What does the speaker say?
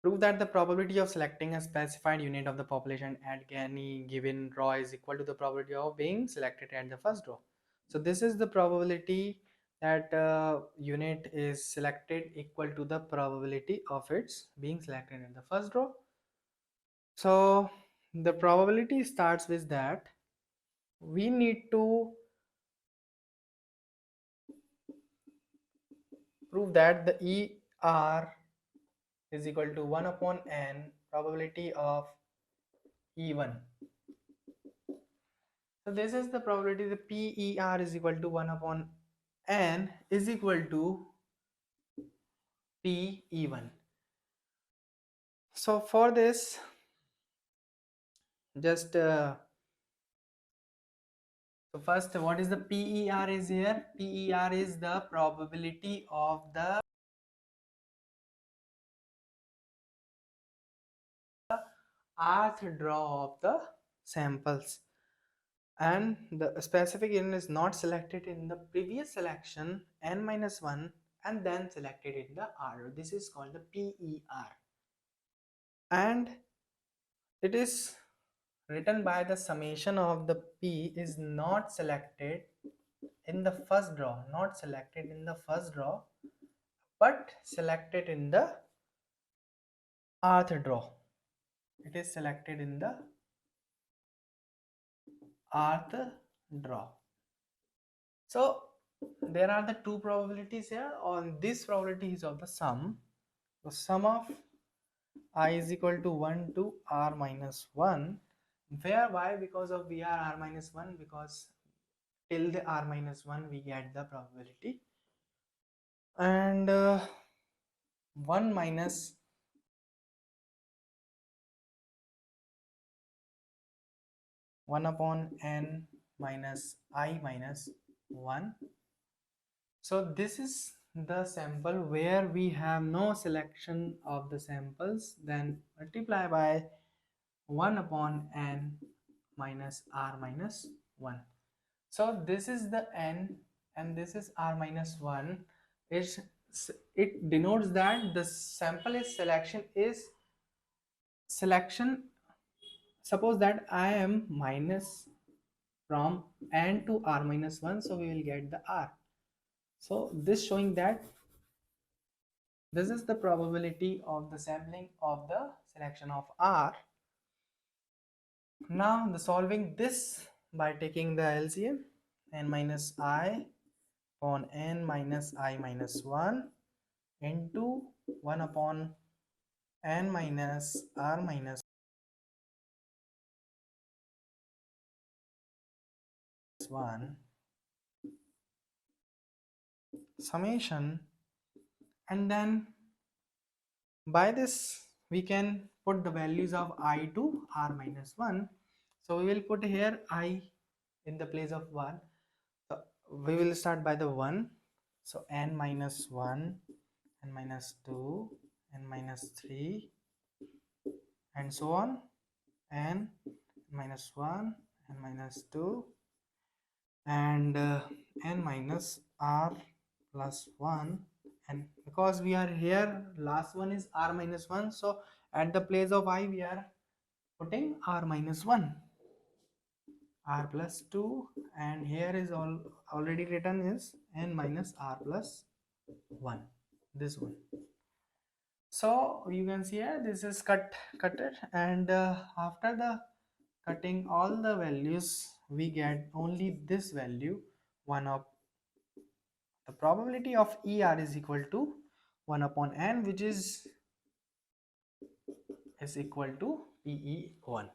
Prove that the probability of selecting a specified unit of the population at any given row is equal to the probability of being selected at the first row. So this is the probability that unit is selected equal to the probability of its being selected in the first row. So the probability starts with that we need to prove that the ER is equal to 1 upon n probability of E1. So this is the probability the PER is equal to 1 upon n is equal to PE1. So for this, just so first, what is the PER is here? PER is the probability of the rth draw of the samples, and the specific unit is not selected in the previous selection n-1 and then selected in the R. This is called the PER, and it is written by the summation of the P is not selected in the first draw, not selected in the first draw, but selected in the rth draw. It is selected in the rth draw. So there are the two probabilities here. On this probability is of the sum. So sum of I is equal to 1 to r minus 1. Where why? Because of we are r minus 1, because till the r minus 1 we get the probability, and 1 minus 1 upon n minus I minus 1. So this is the sample where we have no selection of the samples, then multiply by 1 upon n minus r minus 1. So this is the n and this is r minus 1. It denotes that the sample is selection. Suppose that I am minus from n to r minus 1, so we will get the r. So this showing that this is the probability of the sampling of the selection of r. Now the solving this by taking the LCM, n minus I upon n minus I minus 1 into 1 upon n minus r minus 1 summation, and then by this we can put the values of I to r minus 1. So we will put here I in the place of 1. So we will start by the 1. So n minus 1, n minus 2, n minus 3, and so on, n minus 1, n minus 2, and n minus r plus 1. And because we are here last one is r minus 1, so at the place of I we are putting r minus 1, r plus 2, and here is already written is n minus r plus 1, this one. So you can see here this is cutted, and after the cutting all the values we get only this value, one of the probability of ER is equal to 1 upon n, which is equal to PE1.